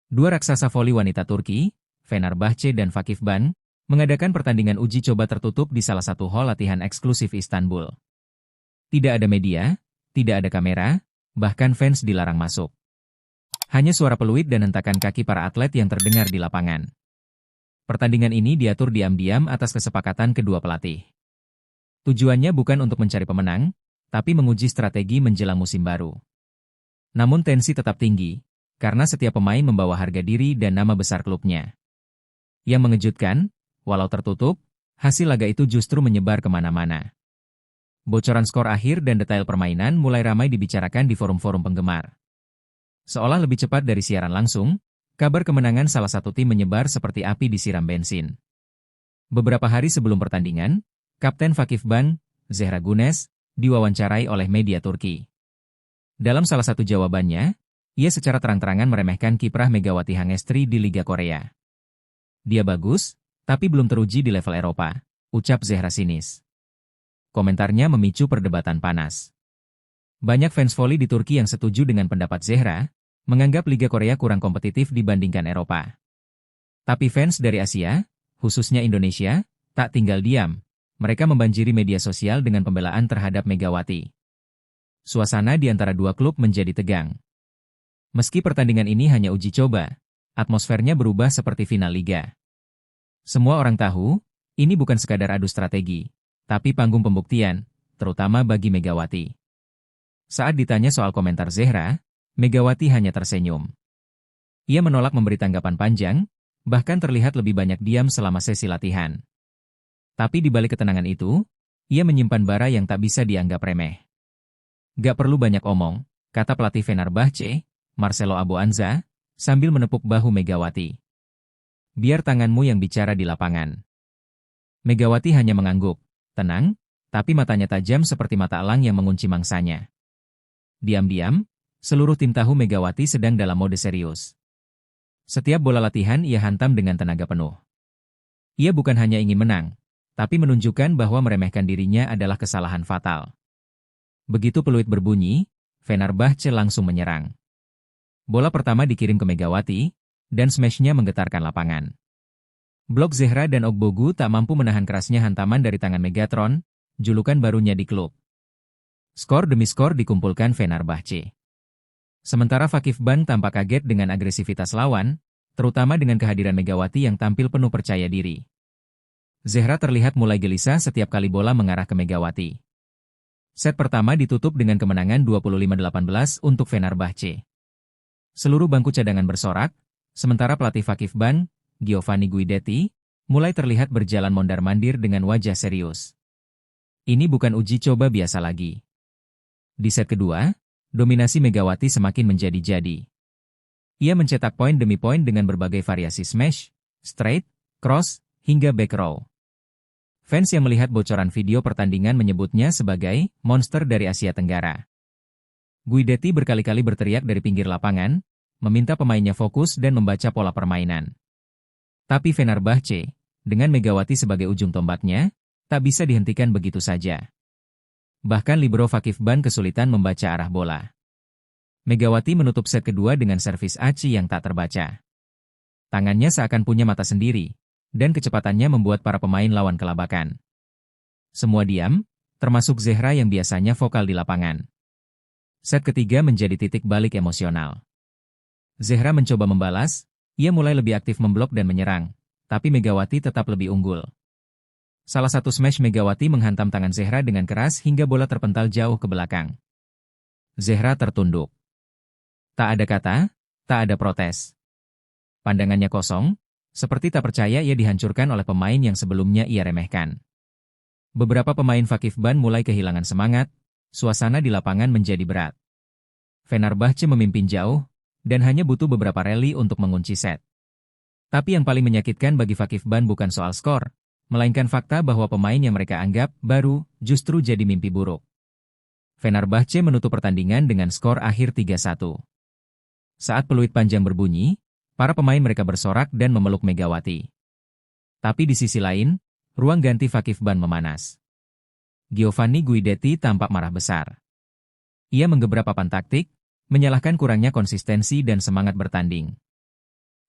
Dua raksasa voli wanita Turki, Fenerbahce dan Vakifbank, mengadakan pertandingan uji coba tertutup di salah satu hall latihan eksklusif Istanbul. Tidak ada media, tidak ada kamera, bahkan fans dilarang masuk. Hanya suara peluit dan hentakan kaki para atlet yang terdengar di lapangan. Pertandingan ini diatur diam-diam atas kesepakatan kedua pelatih. Tujuannya bukan untuk mencari pemenang, tapi menguji strategi menjelang musim baru. Namun tensi tetap tinggi, karena setiap pemain membawa harga diri dan nama besar klubnya. Yang mengejutkan, walau tertutup, hasil laga itu justru menyebar kemana-mana. Bocoran skor akhir dan detail permainan mulai ramai dibicarakan di forum-forum penggemar. Seolah lebih cepat dari siaran langsung, kabar kemenangan salah satu tim menyebar seperti api disiram bensin. Beberapa hari sebelum pertandingan, Kapten Vakifbank, Zehra Güneş, diwawancarai oleh media Turki. Dalam salah satu jawabannya, ia secara terang-terangan meremehkan kiprah Megawati Hangestri di Liga Korea. Dia bagus, tapi belum teruji di level Eropa, ucap Zehra sinis. Komentarnya memicu perdebatan panas. Banyak fans voli di Turki yang setuju dengan pendapat Zehra, menganggap Liga Korea kurang kompetitif dibandingkan Eropa. Tapi fans dari Asia, khususnya Indonesia, tak tinggal diam. Mereka membanjiri media sosial dengan pembelaan terhadap Megawati. Suasana di antara dua klub menjadi tegang. Meski pertandingan ini hanya uji coba, atmosfernya berubah seperti final liga. Semua orang tahu, ini bukan sekadar adu strategi, tapi panggung pembuktian, terutama bagi Megawati. Saat ditanya soal komentar Zehra, Megawati hanya tersenyum. Ia menolak memberi tanggapan panjang, bahkan terlihat lebih banyak diam selama sesi latihan. Tapi di balik ketenangan itu, ia menyimpan bara yang tak bisa dianggap remeh. Gak perlu banyak omong, kata pelatih Fenerbahce, Marcelo Aboanza, sambil menepuk bahu Megawati. Biar tanganmu yang bicara di lapangan. Megawati hanya mengangguk, tenang, tapi matanya tajam seperti mata elang yang mengunci mangsanya. Diam-diam, seluruh tim tahu Megawati sedang dalam mode serius. Setiap bola latihan ia hantam dengan tenaga penuh. Ia bukan hanya ingin menang, tapi menunjukkan bahwa meremehkan dirinya adalah kesalahan fatal. Begitu peluit berbunyi, Fenerbahce langsung menyerang. Bola pertama dikirim ke Megawati, dan smashnya menggetarkan lapangan. Blok Zehra dan Ogbogu tak mampu menahan kerasnya hantaman dari tangan Megatron, julukan barunya di klub. Skor demi skor dikumpulkan Fenerbahce. Sementara Vakifbank tampak kaget dengan agresivitas lawan, terutama dengan kehadiran Megawati yang tampil penuh percaya diri. Zehra terlihat mulai gelisah setiap kali bola mengarah ke Megawati. Set pertama ditutup dengan kemenangan 25-18 untuk Fenerbahce. Seluruh bangku cadangan bersorak, sementara pelatih Vakifbank, Giovanni Guidetti, mulai terlihat berjalan mondar-mandir dengan wajah serius. Ini bukan uji coba biasa lagi. Di set kedua, dominasi Megawati semakin menjadi-jadi. Ia mencetak poin demi poin dengan berbagai variasi smash, straight, cross, hingga back row. Fans yang melihat bocoran video pertandingan menyebutnya sebagai monster dari Asia Tenggara. Guidetti berkali-kali berteriak dari pinggir lapangan, meminta pemainnya fokus dan membaca pola permainan. Tapi Fenerbahce, dengan Megawati sebagai ujung tombaknya, tak bisa dihentikan begitu saja. Bahkan libero Vakifbank kesulitan membaca arah bola. Megawati menutup set kedua dengan servis aci yang tak terbaca. Tangannya seakan punya mata sendiri, dan kecepatannya membuat para pemain lawan kelabakan. Semua diam, termasuk Zehra yang biasanya vokal di lapangan. Set ketiga menjadi titik balik emosional. Zehra mencoba membalas, ia mulai lebih aktif memblok dan menyerang, tapi Megawati tetap lebih unggul. Salah satu smash Megawati menghantam tangan Zehra dengan keras hingga bola terpental jauh ke belakang. Zehra tertunduk. Tak ada kata, tak ada protes. Pandangannya kosong, seperti tak percaya ia dihancurkan oleh pemain yang sebelumnya ia remehkan. Beberapa pemain Vakifbank mulai kehilangan semangat, suasana di lapangan menjadi berat. Fenerbahce memimpin jauh, dan hanya butuh beberapa rally untuk mengunci set. Tapi yang paling menyakitkan bagi Vakifbank bukan soal skor, melainkan fakta bahwa pemain yang mereka anggap baru justru jadi mimpi buruk. Fenerbahce menutup pertandingan dengan skor akhir 3-1. Saat peluit panjang berbunyi, para pemain mereka bersorak dan memeluk Megawati. Tapi di sisi lain, ruang ganti Vakifbank memanas. Giovanni Guidetti tampak marah besar. Ia menggebrak papan taktik, menyalahkan kurangnya konsistensi dan semangat bertanding.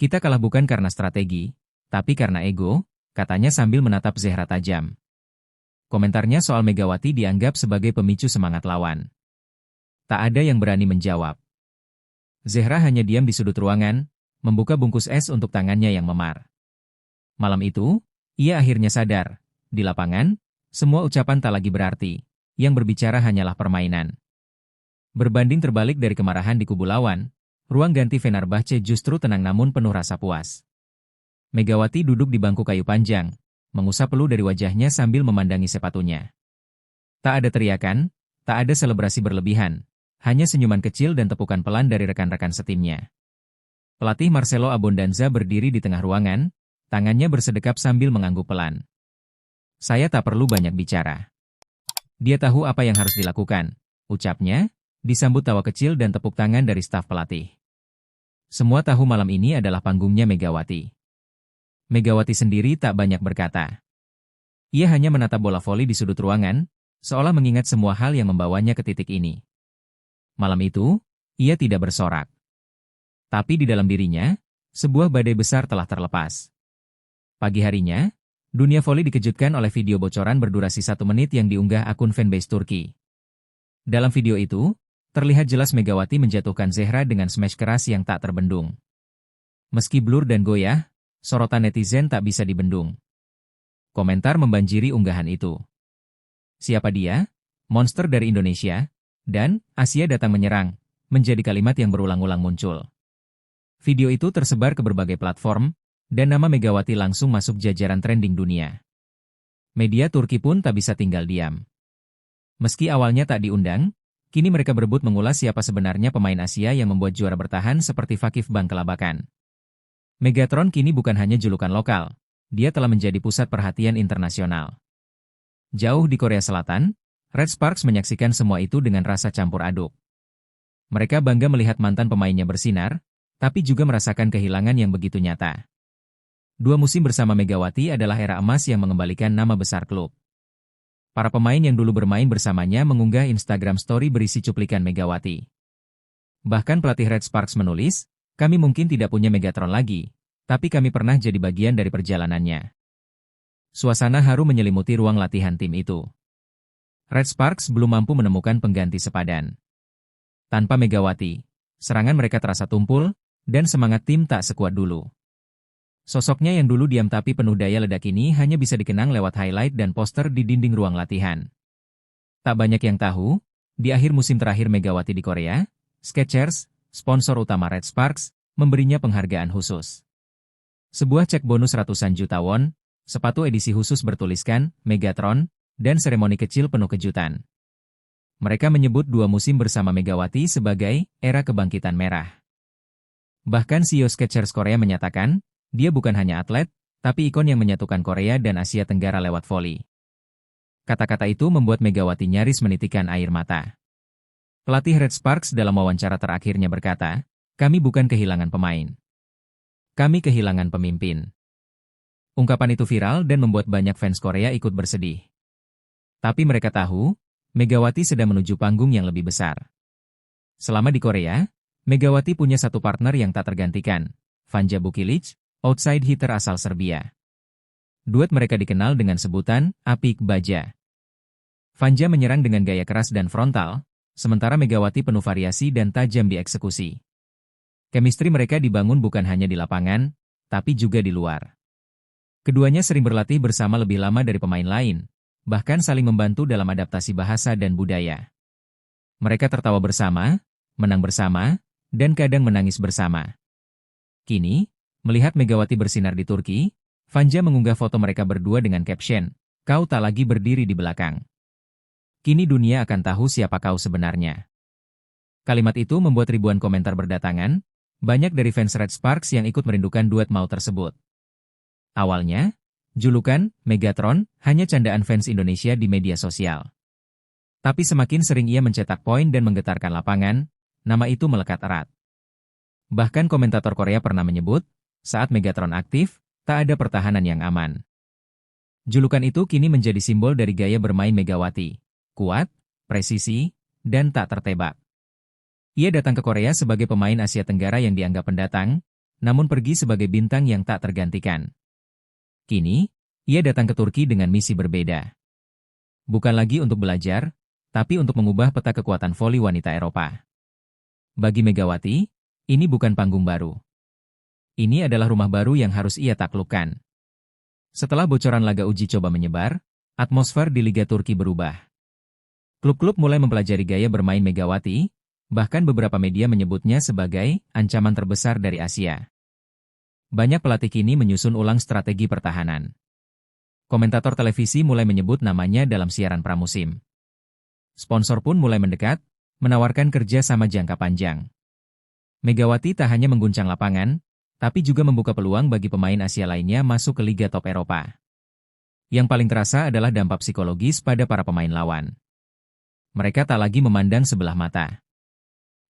Kita kalah bukan karena strategi, tapi karena ego, katanya sambil menatap Zehra tajam. Komentarnya soal Megawati dianggap sebagai pemicu semangat lawan. Tak ada yang berani menjawab. Zehra hanya diam di sudut ruangan, membuka bungkus es untuk tangannya yang memar. Malam itu, ia akhirnya sadar, di lapangan, semua ucapan tak lagi berarti, yang berbicara hanyalah permainan. Berbanding terbalik dari kemarahan di kubu lawan, ruang ganti Fenerbahce justru tenang namun penuh rasa puas. Megawati duduk di bangku kayu panjang, mengusap peluh dari wajahnya sambil memandangi sepatunya. Tak ada teriakan, tak ada selebrasi berlebihan, hanya senyuman kecil dan tepukan pelan dari rekan-rekan setimnya. Pelatih Marcelo Abondanza berdiri di tengah ruangan, tangannya bersedekap sambil mengangguk pelan. Saya tak perlu banyak bicara. Dia tahu apa yang harus dilakukan, ucapnya, disambut tawa kecil dan tepuk tangan dari staf pelatih. Semua tahu malam ini adalah panggungnya Megawati. Megawati sendiri tak banyak berkata. Ia hanya menatap bola voli di sudut ruangan, seolah mengingat semua hal yang membawanya ke titik ini. Malam itu, ia tidak bersorak. Tapi di dalam dirinya, sebuah badai besar telah terlepas. Pagi harinya, dunia voli dikejutkan oleh video bocoran berdurasi 1 menit yang diunggah akun fanbase Turki. Dalam video itu, terlihat jelas Megawati menjatuhkan Zehra dengan smash keras yang tak terbendung. Meski blur dan goyah, sorotan netizen tak bisa dibendung. Komentar membanjiri unggahan itu. Siapa dia? Monster dari Indonesia? Dan, Asia datang menyerang, menjadi kalimat yang berulang-ulang muncul. Video itu tersebar ke berbagai platform, dan nama Megawati langsung masuk jajaran trending dunia. Media Turki pun tak bisa tinggal diam. Meski awalnya tak diundang, kini mereka berebut mengulas siapa sebenarnya pemain Asia yang membuat juara bertahan seperti Fakif Bank kelabakan. Megatron kini bukan hanya julukan lokal, dia telah menjadi pusat perhatian internasional. Jauh di Korea Selatan, Red Sparks menyaksikan semua itu dengan rasa campur aduk. Mereka bangga melihat mantan pemainnya bersinar, tapi juga merasakan kehilangan yang begitu nyata. 2 musim bersama Megawati adalah era emas yang mengembalikan nama besar klub. Para pemain yang dulu bermain bersamanya mengunggah Instagram story berisi cuplikan Megawati. Bahkan pelatih Red Sparks menulis, "Kami mungkin tidak punya Megatron lagi, tapi kami pernah jadi bagian dari perjalanannya." Suasana haru menyelimuti ruang latihan tim itu. Red Sparks belum mampu menemukan pengganti sepadan. Tanpa Megawati, serangan mereka terasa tumpul, dan semangat tim tak sekuat dulu. Sosoknya yang dulu diam tapi penuh daya ledak ini hanya bisa dikenang lewat highlight dan poster di dinding ruang latihan. Tak banyak yang tahu, di akhir musim terakhir Megawati di Korea, Skechers, sponsor utama Red Sparks, memberinya penghargaan khusus. Sebuah cek bonus ratusan juta won, sepatu edisi khusus bertuliskan Megatron, dan seremoni kecil penuh kejutan. Mereka menyebut 2 musim bersama Megawati sebagai era kebangkitan merah. Bahkan CEO Skechers Korea menyatakan, dia bukan hanya atlet, tapi ikon yang menyatukan Korea dan Asia Tenggara lewat voli. Kata-kata itu membuat Megawati nyaris menitikan air mata. Pelatih Red Sparks dalam wawancara terakhirnya berkata, "Kami bukan kehilangan pemain. Kami kehilangan pemimpin." Ungkapan itu viral dan membuat banyak fans Korea ikut bersedih. Tapi mereka tahu, Megawati sedang menuju panggung yang lebih besar. Selama di Korea, Megawati punya satu partner yang tak tergantikan, Vanja Bukilic, outside hitter asal Serbia. Duet mereka dikenal dengan sebutan Apik Baja. Vanja menyerang dengan gaya keras dan frontal, sementara Megawati penuh variasi dan tajam di eksekusi. Chemistry mereka dibangun bukan hanya di lapangan, tapi juga di luar. Keduanya sering berlatih bersama lebih lama dari pemain lain, bahkan saling membantu dalam adaptasi bahasa dan budaya. Mereka tertawa bersama, menang bersama, dan kadang menangis bersama. Kini, melihat Megawati bersinar di Turki, Vanja mengunggah foto mereka berdua dengan caption, "Kau tak lagi berdiri di belakang. Kini dunia akan tahu siapa kau sebenarnya." Kalimat itu membuat ribuan komentar berdatangan, banyak dari fans Red Sparks yang ikut merindukan duet mau tersebut. Awalnya, julukan Megatron hanya candaan fans Indonesia di media sosial. Tapi semakin sering ia mencetak poin dan menggetarkan lapangan, nama itu melekat erat. Bahkan komentator Korea pernah menyebut, saat Megatron aktif, tak ada pertahanan yang aman. Julukan itu kini menjadi simbol dari gaya bermain Megawati. Kuat, presisi, dan tak tertebak. Ia datang ke Korea sebagai pemain Asia Tenggara yang dianggap pendatang, namun pergi sebagai bintang yang tak tergantikan. Kini, ia datang ke Turki dengan misi berbeda. Bukan lagi untuk belajar, tapi untuk mengubah peta kekuatan voli wanita Eropa. Bagi Megawati, ini bukan panggung baru. Ini adalah rumah baru yang harus ia taklukkan. Setelah bocoran laga uji coba menyebar, atmosfer di Liga Turki berubah. Klub-klub mulai mempelajari gaya bermain Megawati, bahkan beberapa media menyebutnya sebagai ancaman terbesar dari Asia. Banyak pelatih kini menyusun ulang strategi pertahanan. Komentator televisi mulai menyebut namanya dalam siaran pramusim. Sponsor pun mulai mendekat, menawarkan kerja sama jangka panjang. Megawati tak hanya mengguncang lapangan, tapi juga membuka peluang bagi pemain Asia lainnya masuk ke Liga Top Eropa. Yang paling terasa adalah dampak psikologis pada para pemain lawan. Mereka tak lagi memandang sebelah mata.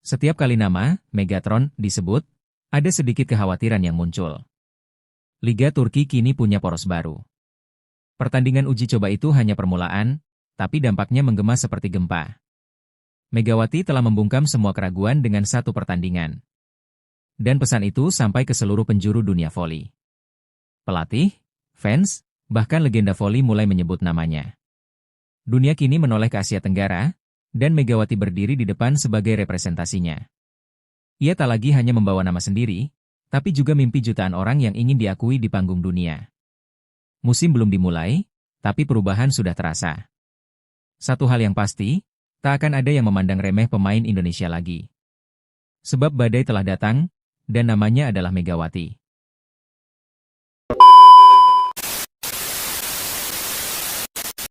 Setiap kali nama Megatron disebut, ada sedikit kekhawatiran yang muncul. Liga Turki kini punya poros baru. Pertandingan uji coba itu hanya permulaan, tapi dampaknya menggema seperti gempa. Megawati telah membungkam semua keraguan dengan satu pertandingan. Dan pesan itu sampai ke seluruh penjuru dunia voli. Pelatih, fans, bahkan legenda voli mulai menyebut namanya. Dunia kini menoleh ke Asia Tenggara, dan Megawati berdiri di depan sebagai representasinya. Ia tak lagi hanya membawa nama sendiri, tapi juga mimpi jutaan orang yang ingin diakui di panggung dunia. Musim belum dimulai, tapi perubahan sudah terasa. Satu hal yang pasti, tak akan ada yang memandang remeh pemain Indonesia lagi. Sebab badai telah datang, dan namanya adalah Megawati.